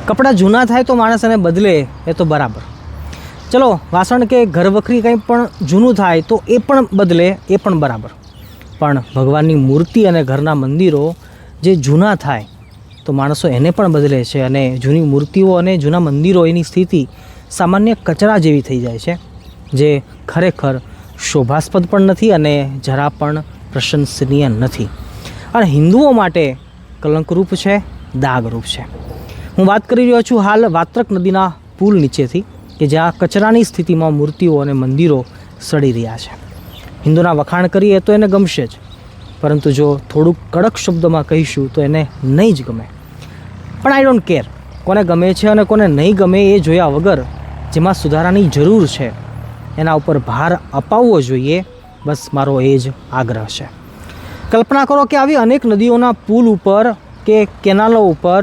કપડાં જૂના થાય તો માણસ એને બદલે એ તો બરાબર, ચલો વાસણ કે ઘરવખરી કંઈ પણ જૂનું થાય તો એ પણ બદલે એ પણ બરાબર, પણ ભગવાનની મૂર્તિ અને ઘરના મંદિરો જે જૂના થાય તો માણસો એને પણ બદલે છે અને જૂની મૂર્તિઓ અને જૂના મંદિરો એની સ્થિતિ સામાન્ય કચરા જેવી થઈ જાય છે, જે ખરેખર શોભાસ્પદ પણ નથી અને જરા પણ પ્રશંસનીય નથી અને હિન્દુઓ માટે કલંકરૂપ છે, દાગરૂપ છે. હું વાત કરી રહ્યો છું હાલ વાત્રક નદીના પુલ નીચેથી કે જ્યાં કચરાની સ્થિતિમાં મૂર્તિઓ અને મંદિરો સડી રહ્યા છે. હિન્દુના વખાણ કરીએ તો એને ગમશે જ, પરંતુ જો થોડુંક કડક શબ્દોમાં કહીશું તો એને નહીં જ ગમે. પણ આઈ ડોન્ટ કેર કોને ગમે છે અને કોને નહીં ગમે એ જોયા વગર જેમાં સુધારાની જરૂર છે એના ઉપર ભાર અપાવવો જોઈએ, બસ મારો એ જ આગ્રહ છે. કલ્પના કરો કે આવી અનેક નદીઓના પુલ ઉપર કે કેનાલો ઉપર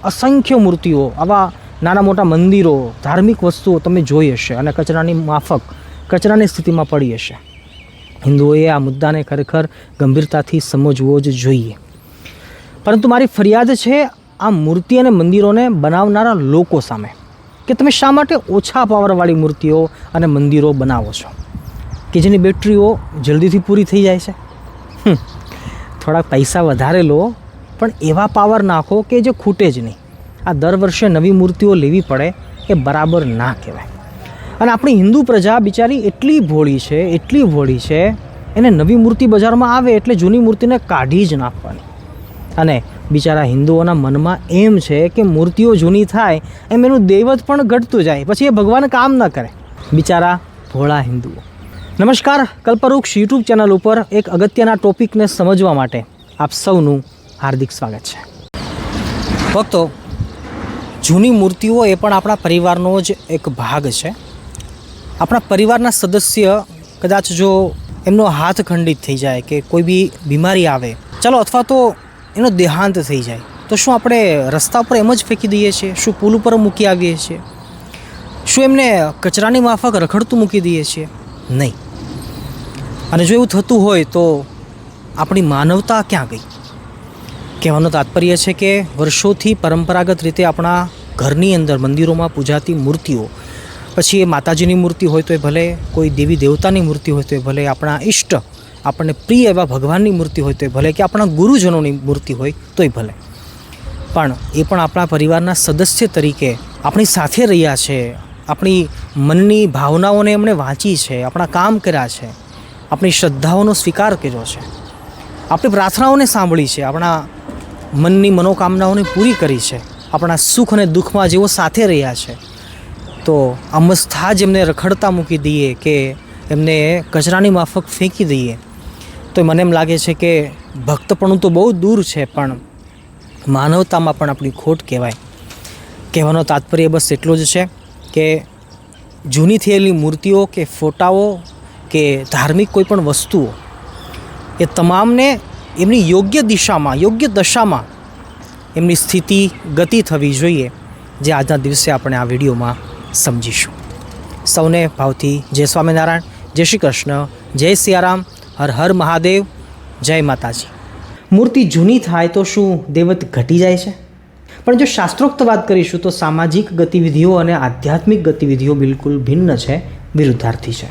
અસંખ્ય મૂર્તિઓ, આવા નાના મોટા મંદિરો, ધાર્મિક વસ્તુઓ તમે જોઈ હશે અને કચરાની માફક કચરાની સ્થિતિમાં પડી હશે. હિન્દુઓએ આ મુદ્દાને ખરેખર ગંભીરતાથી સમજવો જ જોઈએ. પરંતુ મારી ફરિયાદ છે આ મૂર્તિ અને મંદિરોને બનાવનારા લોકો સામે કે તમે શા માટે ઓછા પાવરવાળી મૂર્તિઓ અને મંદિરો બનાવો છો કે જેની બેટરીઓ જલ્દીથી પૂરી થઈ જાય છે. થોડાક પૈસા વધારે લો પણ એવા પાવર નાખો કે જે ખૂટે જ નહીં. આ દર વર્ષે નવી મૂર્તિઓ લેવી પડે એ બરાબર ના કહેવાય. અને આપણી હિન્દુ પ્રજા બિચારી એટલી ભોળી છે એને નવી મૂર્તિ બજારમાં આવે એટલે જૂની મૂર્તિને કાઢી જ નાખવાની. અને બિચારા હિન્દુઓના મનમાં એમ છે કે મૂર્તિઓ જૂની થાય એમ એનું દૈવત પણ ઘટતું જાય, પછી એ ભગવાન કામ ન કરે. બિચારા ભોળા હિન્દુઓ. નમસ્કાર, કલ્પવૃક્ષ યુટ્યુબ ચેનલ ઉપર એક અગત્યના ટોપિકને સમજવા માટે આપ સૌનું હાર્દિક સ્વાગત છે. ભક્તો, જૂની મૂર્તિઓ એ પણ આપણા પરિવારનો જ એક ભાગ છે. આપણા પરિવારના સદસ્ય કદાચ જો એમનો હાથ ખંડિત થઈ જાય કે કોઈ બી બીમારી આવે, ચલો અથવા તો એનો દેહાંત થઈ જાય, તો શું આપણે રસ્તા ઉપર એમ જ ફેંકી દઈએ છીએ? શું પુલ ઉપર મૂકી આવીએ છીએ? શું એમને કચરાની માફક રખડતું મૂકી દઈએ છીએ? નહીં. અને જો એવું થતું હોય તો આપણી માનવતા ક્યાં ગઈ? કહેવાનું તાત્પર્ય છે કે વર્ષોથી પરંપરાગત રીતે આપણા ઘરની અંદર મંદિરોમાં પૂજાતી મૂર્તિઓ, પછી એ માતાજીની મૂર્તિ હોય તો એ ભલે, કોઈ દેવી દેવતાની મૂર્તિ હોય તો એ ભલે, આપણા ઈષ્ટ આપણને પ્રિય એવા ભગવાનની મૂર્તિ હોય તો એ ભલે, કે આપણા ગુરુજનોની મૂર્તિ હોય તોય ભલે, પણ એ પણ આપણા પરિવારના સદસ્ય તરીકે આપણી સાથે રહ્યા છે, આપણી મનની ભાવનાઓને એમણે વાંચી છે, આપણા કામ કર્યા છે, આપણી શ્રદ્ધાઓનો સ્વીકાર કર્યો છે, આપણી પ્રાર્થનાઓને સાંભળી છે, આપણા મનની મનોકામનાઓને પૂરી કરી છે, આપણા સુખ અને દુઃખમાં જેઓ સાથે રહ્યા છે, તો અમસ્થા જ એમને રખડતા મૂકી દઈએ કે એમને કચરાની માફક ફેંકી દઈએ તો મને એમ લાગે છે કે ભક્તપણું તો બહુ દૂર છે, પણ માનવતામાં પણ આપણી ખોટ કહેવાય. કહેવાનો તાત્પર્ય બસ એટલો જ છે કે જૂની થયેલી મૂર્તિઓ કે ફોટાઓ કે ધાર્મિક કોઈ પણ વસ્તુઓ એ તમામને એમની યોગ્ય દિશામાં, યોગ્ય દશામાં એમની સ્થિતિ, ગતિ થવી જોઈએ, જે આજના દિવસે આપણે આ વિડીયોમાં સમજીશું. સૌને ભાવથી જય સ્વામિનારાયણ, જય શ્રી કૃષ્ણ, જય સિયારામ, હર હર મહાદેવ, જય માતાજી. મૂર્તિ જૂની થાય તો શું દૈવત ઘટી જાય છે? પણ જો શાસ્ત્રોક્ત વાત કરીશું તો સામાજિક ગતિવિધિઓ અને આધ્યાત્મિક ગતિવિધિઓ બિલકુલ ભિન્ન છે, વિરુદ્ધાર્થી છે.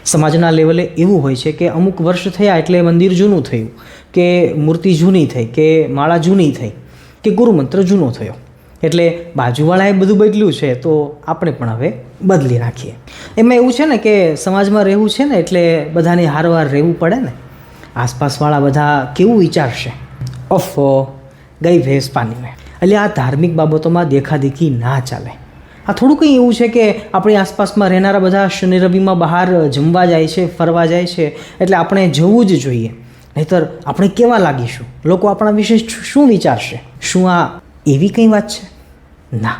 સમાજના લેવલે એવું હોય છે કે અમુક વર્ષ થયા એટલે મંદિર જૂનું થયું, કે મૂર્તિ જૂની થઈ, કે માળા જૂની થઈ, કે ગુરુમંત્ર જૂનો થયો, એટલે બાજુવાળાએ બધું બદલ્યું છે તો આપણે પણ હવે બદલી નાખીએ. એમાં એવું છે ને કે સમાજમાં રહેવું છે ને એટલે બધાને હારવાર રહેવું પડે ને. આસપાસવાળા બધા કેવું વિચારશે? ઓફો, ગઈ ભેંસ પાણીને. એટલે આ ધાર્મિક બાબતોમાં દેખાદેખી ના ચાલે. આ થોડું કંઈ એવું છે કે આપણી આસપાસમાં રહેનારા બધા શનિ રવિમાં બહાર જમવા જાય છે, ફરવા જાય છે, એટલે આપણે જવું જ જોઈએ, નહીંતર આપણે કેવા લાગીશું? લોકો આપણા વિશે શું વિચારશે? શું આ એવી કંઈ વાત છે? ના.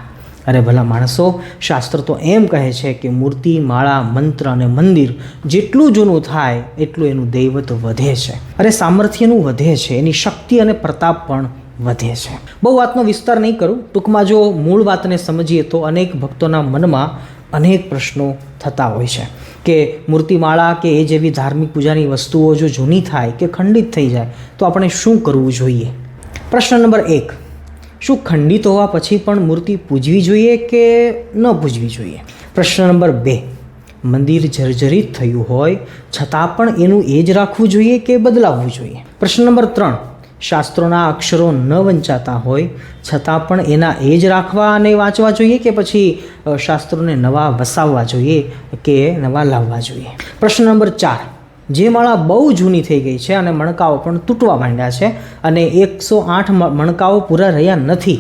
અરે ભલા માણસો, શાસ્ત્ર તો એમ કહે છે કે મૂર્તિ, માળા, મંત્ર અને મંદિર જેટલું જૂનું થાય એટલું એનું દૈવત વધે છે. અરે સામર્થ્યનું વધે છે, એની શક્તિ અને પ્રતાપ પણ વધે છે. બહુ વાતનો વિસ્તાર નહીં કરું. ટૂંકમાં જો મૂળ વાતને સમજીએ તો અનેક ભક્તોના મનમાં અનેક પ્રશ્નો થતા હોય છે કે મૂર્તિમાળા કે એ જેવી ધાર્મિક પૂજાની વસ્તુઓ જો જૂની થાય કે ખંડિત થઈ જાય તો આપણે શું કરવું જોઈએ? પ્રશ્ન નંબર 1, શું ખંડિત હોવા પછી પણ મૂર્તિ પૂજવી જોઈએ કે ન પૂજવી જોઈએ? પ્રશ્ન નંબર 2, મંદિર જર્જરિત થયું હોય છતાં પણ એનું એ જ રાખવું જોઈએ કે બદલાવવું જોઈએ? પ્રશ્ન નંબર 3, શાસ્ત્રોના અક્ષરો ન વંચાતા હોય છતાં પણ એના એ જ રાખવા અને વાંચવા જોઈએ કે પછી શાસ્ત્રોને નવા વસાવવા જોઈએ કે નવા લાવવા જોઈએ? પ્રશ્ન નંબર 4, જે માળા બહુ જૂની થઈ ગઈ છે અને મણકાઓ પણ તૂટવા માંડ્યા છે અને 108 મણકાઓ પૂરા રહ્યા નથી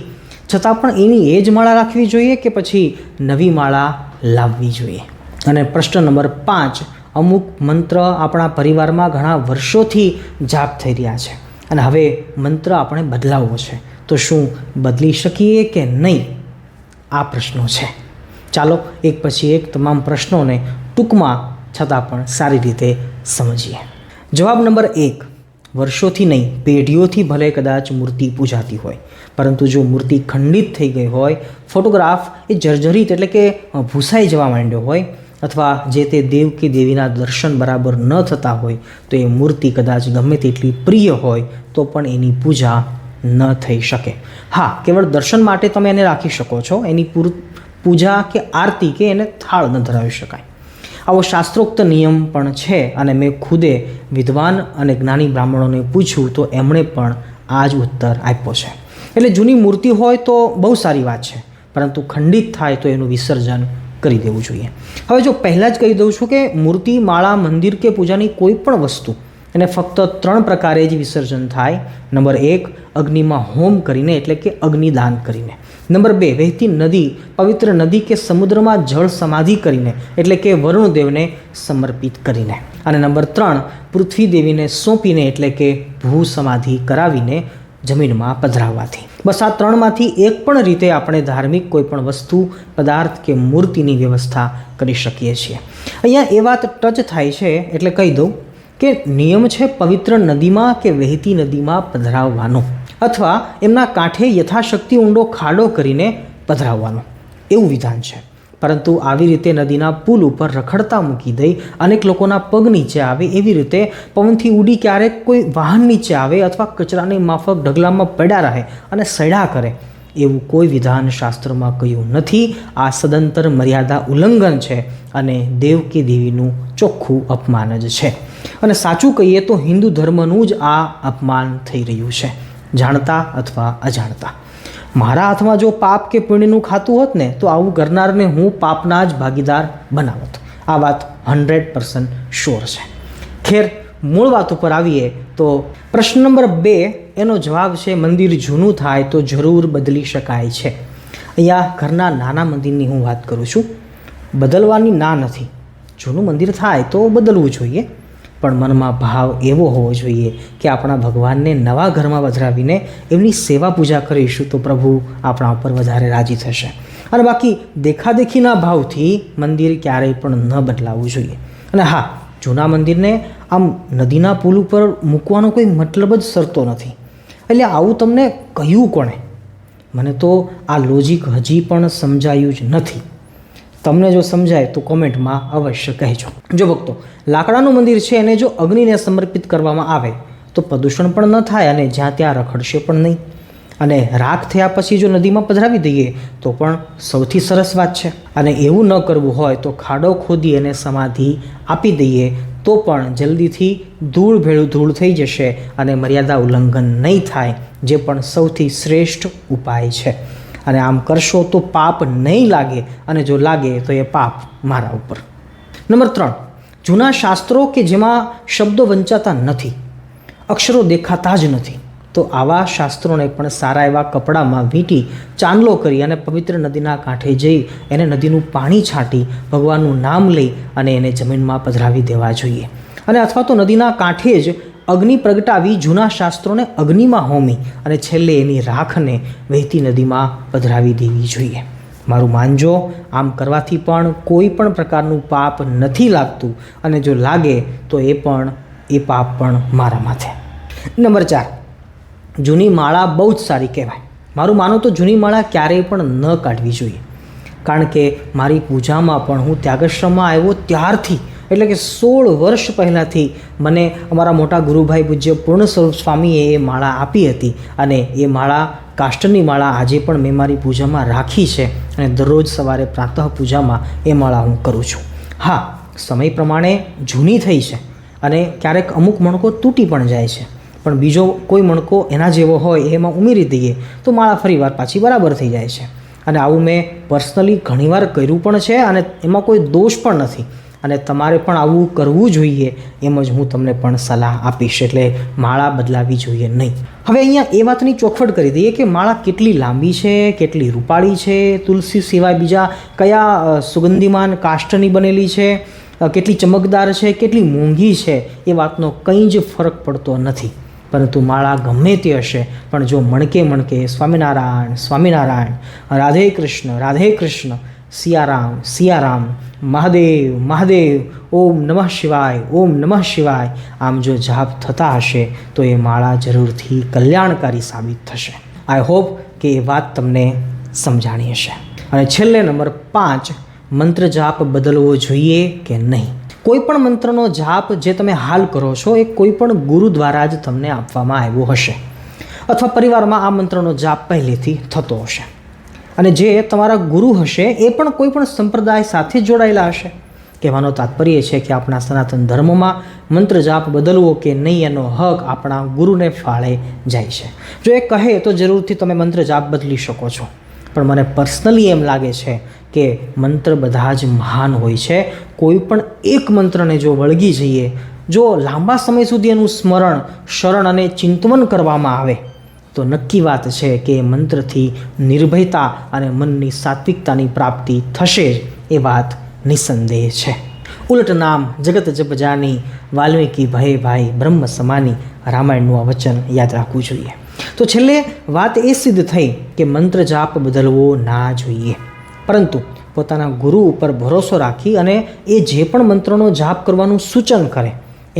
છતાં પણ એની એ જ માળા રાખવી જોઈએ કે પછી નવી માળા લાવવી જોઈએ? અને પ્રશ્ન નંબર 5, અમુક મંત્ર આપણા પરિવારમાં ઘણા વર્ષોથી જાપ થઈ રહ્યા છે અને હવે મંત્ર આપણે બદલાવવો છે, તો શું બદલી શકીએ કે નહીં? આ પ્રશ્નો છે. ચાલો એક પછી એક તમામ પ્રશ્નોને ટૂંકમાં છતાં પણ સારી રીતે સમજીએ. જવાબ નંબર 1, વર્ષોથી નહીં પેઢીઓથી ભલે કદાચ મૂર્તિ પૂજાતી હોય, પરંતુ જો મૂર્તિ ખંડિત થઈ ગઈ હોય, ફોટોગ્રાફ એ જર્જરિત એટલે કે ભૂસાઈ જવા માંડ્યો હોય અથવા જે તે દેવ કે દેવીના દર્શન બરાબર ન થતા હોય તો એ મૂર્તિ કદાચ ગમે તેટલી પ્રિય હોય તો પણ એની પૂજા ન થઈ શકે. હા, કેવળ દર્શન માટે તમે એને રાખી શકો છો, એની પૂજા કે આરતી કે એને થાળ ન ધરાવી શકાય. આવો શાસ્ત્રોક્ત નિયમ પણ છે અને મેં ખુદે વિદ્વાન અને જ્ઞાની બ્રાહ્મણોને પૂછ્યું તો એમણે પણ આ જ ઉત્તર આપ્યો છે. એટલે જૂની મૂર્તિ હોય તો બહુ સારી વાત છે, પરંતુ ખંડિત થાય તો એનું વિસર્જન કરી દેવું જોઈએ. હવે જો પહેલાં જ કહી દઉં છું કે મૂર્તિ, માળા, મંદિર કે પૂજાની કોઈ પણ વસ્તુ એને ફક્ત 3 પ્રકારે જ વિસર્જન થાય. નંબર 1, અગ્નિમાં હોમ કરીને એટલે કે અગ્નિદાન કરીને. નંબર 2, વહેતી નદી, પવિત્ર નદી કે સમુદ્રમાં જળ સમાધિ કરીને એટલે કે વરુણદેવને સમર્પિત કરીને. અને નંબર 3, પૃથ્વી દેવીને સોંપીને એટલે કે ભૂ સમાધિ કરાવીને જમીનમાં પધરાવવાથી. બસ આ 3માંથી એક પણ રીતે આપણે ધાર્મિક કોઈ પણ વસ્તુ, પદાર્થ કે મૂર્તિની વ્યવસ્થા કરી શકીએ છીએ. અહીંયા એ વાત ટચ થાય છે એટલે કહી દઉં કે નિયમ છે પવિત્ર નદીમાં કે વહેતી નદીમાં પધરાવવાનો અથવા એમના કાંઠે યથાશક્તિ ઊંડો ખાડો કરીને પધરાવવાનો, એવું વિધાન છે. પરંતુ આવી રીતે નદીના પુલ ઉપર રખડતા મૂકી દઈ અનેક લોકોના પગ નીચે આવે, એવી રીતે પવનથી ઉડી ક્યારેક કોઈ વાહન નીચે આવે અથવા કચરાની માફક ઢગલામાં પડ્યા રહે અને સડ્યા કરે, એવું કોઈ વિધાન શાસ્ત્રમાં કહ્યું નથી. આ સદંતર મર્યાદા ઉલ્લંઘન છે અને દેવ કે દેવીનું ચોખ્ખું અપમાન જ છે. અને સાચું કહીએ તો હિન્દુ ધર્મનું જ આ અપમાન થઈ રહ્યું છે, જાણતા અથવા અજાણતા. મારા હાથમાં જો પાપ કે પુણ્યનું ખાતું હોત ને તો આવું કરનારને હું પાપના જ ભાગીદાર બનાવત. આ વાત 100% શ્યોર છે. ખેર, મૂળ વાત ઉપર આવીએ તો પ્રશ્ન નંબર 2 એનો જવાબ છે મંદિર જૂનું થાય તો જરૂર બદલી શકાય છે. અહીંયા ઘરના નાના મંદિરની હું વાત કરું છું. બદલવાની ના નથી, જૂનું મંદિર થાય તો બદલવું જોઈએ, પણ મનમાં ભાવ એવો હોવો જોઈએ કે આપણા ભગવાનને નવા ઘરમાં પધરાવીને એમની સેવા પૂજા કરીશું તો પ્રભુ આપણા ઉપર વધારે રાજી થશે. અને બાકી દેખાદેખીના ભાવથી મંદિર ક્યારેય પણ ન બદલાવવું જોઈએ. અને હા, જૂના મંદિરને આમ નદીના પુલ ઉપર મૂકવાનો કોઈ મતલબ જ સરતો નથી. એટલે આવું તમને કહ્યું કોણે? મને તો આ લોજિક હજી પણ સમજાયું જ નથી. તમને જો સમજાય તો કોમેન્ટમાં અવશ્ય કહેજો. જો ભક્તો, લાકડાનું મંદિર છે એને જો અગ્નિને સમર્પિત કરવામાં આવે તો પ્રદૂષણ પણ ન થાય અને જ્યાં ત્યાં રખડશે પણ નહીં. અને રાખ થયા પછી જો નદીમાં પધરાવી દઈએ તો પણ સૌથી સરસ વાત છે. અને એવું ન કરવું હોય તો ખાડો ખોદી અને સમાધિ આપી દઈએ તો પણ જલ્દીથી ધૂળ ભેળું ધૂળ થઈ જશે અને મર્યાદા ઉલ્લંઘન નહીં થાય, જે પણ સૌથી શ્રેષ્ઠ ઉપાય છે. અને આમ કરશો તો પાપ નહીં લાગે, અને જો લાગે તો એ પાપ મારા ઉપર. નંબર 3, જૂના શાસ્ત્રો કે જેમાં શબ્દો વંચાતા નથી, અક્ષરો દેખાતા જ નથી, તો આવા શાસ્ત્રોને પણ સારા એવા કપડામાં વીંટી ચાંદલો કરી અને પવિત્ર નદીના કાંઠે જઈ એને નદીનું પાણી છાંટી ભગવાનનું નામ લઈ અને એને જમીનમાં પધરાવી દેવા જોઈએ. અને અથવા તો નદીના કાંઠે જ અગ્નિ પ્રગટાવી જૂના શાસ્ત્રોને અગ્નિમાં હોમી અને છેલ્લે એની રાખને વહેતી નદીમાં પધરાવી દેવી જોઈએ. મારું માનજો, આમ કરવાથી પણ કોઈ પણ પ્રકારનું પાપ નથી લાગતું, અને જો લાગે તો એ પાપ પણ મારા માથે. નંબર 4, જૂની માળા બહુ જ સારી કહેવાય. મારું માનો તો જૂની માળા ક્યારેય પણ ન કાઢવી જોઈએ, કારણ કે મારી પૂજામાં પણ હું ત્યાગાશ્રમમાં આવ્યો ત્યારથી, એટલે કે 16 વર્ષ પહેલાંથી મને અમારા મોટા ગુરુભાઈ પૂજ્ય પૂર્ણ સ્વરૂપ સ્વામીએ એ માળા આપી હતી. અને એ માળા કાષ્ટની માળા આજે પણ મેં મારી પૂજામાં રાખી છે અને દરરોજ સવારે પ્રાતઃ પૂજામાં એ માળા હું કરું છું. હા, સમય પ્રમાણે જૂની થઈ છે અને ક્યારેક અમુક મણકો તૂટી પણ જાય છે, પણ બીજો કોઈ મણકો એના જેવો હોય એમાં ઉમેરી દઈએ તો માળા ફરીવાર પાછી બરાબર થઈ જાય છે. અને આવું મેં પર્સનલી ઘણીવાર કર્યું પણ છે અને એમાં કોઈ દોષ પણ નથી. અને તમારે પણ આવું કરવું જોઈએ એમ જ હું તમને પણ સલાહ આપીશ. એટલે માળા બદલાવી જોઈએ નહીં. હવે અહીંયા એ વાતની ચોખવટ કરી દઈએ કે માળા કેટલી લાંબી છે, કેટલી રૂપાળી છે, તુલસી સિવાય બીજા કયા સુગંધીમાન કાષ્ટની બનેલી છે, કેટલી ચમકદાર છે, કેટલી મોંઘી છે, એ વાતનો કંઈ જ ફરક પડતો નથી. પરંતુ માળા ગમે તે હશે પણ જો મણકે મણકે સ્વામિનારાયણ સ્વામિનારાયણ, રાધે કૃષ્ણ, સિયારામ સિયારામ, મહાદેવ મહાદેવ, ઓમ નમઃ શિવાય, ઓમ નમઃ શિવાય આમ જો જાપ થતા હશે તો એ માળા જરૂરથી કલ્યાણકારી સાબિત થશે. આઈ હોપ કે એ વાત તમને સમજાણી હશે. અને છેલ્લે નંબર 5, મંત્ર જાપ બદલવો જોઈએ કે નહીં. કોઈ પણ મંત્રનો જાપ જે તમે હાલ કરો છો એ કોઈ પણ ગુરુ દ્વારા જ તમને આપવામાં આવ્યો હશે અથવા પરિવારમાં આ મંત્રનો જાપ પહેલેથી થતો હશે. અને જે તમારા ગુરુ હશે એ પણ કોઈ પણ સંપ્રદાય સાથે જોડાયેલા હશે. કહેવાનો તાત્પર્ય છે કે આપણા સનાતન ધર્મમાં મંત્ર જાપ બદલવો કે નહીં એનો હક આપણા ગુરુને ફાળે જાય છે. જો એ કહે તો જરૂરથી તમે મંત્ર જાપ બદલી શકો છો, પણ મને પર્સનલી એમ લાગે છે કે મંત્ર બધા જ મહાન હોય છે. કોઈ પણ એક મંત્રને જો વળગી જઈએ, જો લાંબા સમય સુધી એનું સ્મરણ, શરણ અને ચિંતવન કરવામાં આવે તો નક્કી વાત છે કે મંત્રથી નિર્ભયતા અને મનની સાત્વિકતાની પ્રાપ્તિ થશે જ, એ વાત નિસંદેહ છે. ઉલટ નામ જગત જપ જાની, વાલ્મીકી ભય ભાઈ બ્રહ્મ સમાની, રામાયણનું આ વચન યાદ રાખવું જોઈએ. તો છેલ્લે વાત એ સિદ્ધ થઈ કે મંત્ર જાપ બદલવો ના જોઈએ, પરંતુ પોતાના ગુરુ ઉપર ભરોસો રાખી અને એ જે પણ મંત્રનો જાપ કરવાનું સૂચન કરે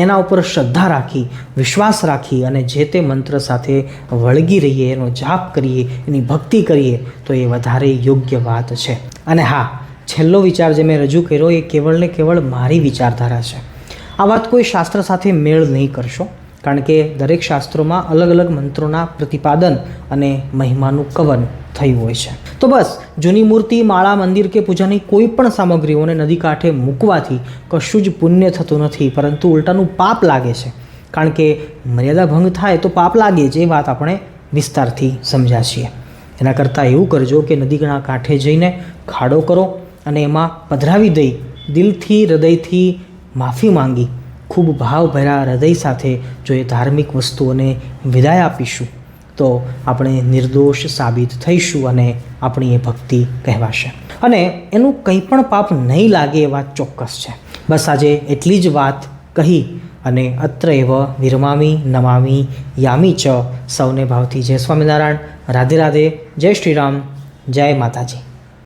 એના ઉપર શ્રદ્ધા રાખી, વિશ્વાસ રાખી અને જે તે મંત્ર સાથે વળગી રહીએ, એનો જાપ કરીએ, એની ભક્તિ કરીએ તો એ વધારે યોગ્ય વાત છે. અને હા, છેલ્લો વિચાર જે મેં રજૂ કર્યો એ કેવળ ને કેવળ મારી વિચારધારા છે. આ વાત કોઈ શાસ્ત્ર સાથે મેળ નહીં કરશો, કારણ કે દરેક શાસ્ત્રોમાં અલગ અલગ મંત્રોના પ્રતિપાદન અને મહિમાનું કવન થયું હોય છે. તો બસ, જૂની મૂર્તિ, માળા, મંદિર કે પૂજાની કોઈ પણ સામગ્રીઓને નદી કાંઠે મૂકવાથી કશું જ પુણ્ય થતું નથી, પરંતુ ઉલટાનું પાપ લાગે છે. કારણ કે મર્યાદા ભંગ થાય તો પાપ લાગે જ, એ વાત આપણે વિસ્તારથી સમજ્યા છીએ. એના કરતાં એવું કરજો કે નદીના કાંઠે જઈને ખાડો કરો અને એમાં પધરાવી દઈ દિલથી, હૃદયથી માફી માંગી, ખૂબ ભાવભર્યા હૃદય સાથે જો એ ધાર્મિક વસ્તુઓને વિદાય આપીશું તો આપણે નિર્દોષ સાબિત થઈશું અને આપણી એ ભક્તિ કહેવાશે. અને એનું કંઈ પણ પાપ નહીં લાગે એ વાત ચોક્કસ છે. બસ આજે એટલી જ વાત કહી અને અત્ર એવ વિરમામી નમામી યામી ચ. સૌને ભાવથી જય સ્વામિનારાયણ, રાધે રાધે, જય શ્રી રામ, જય માતાજી.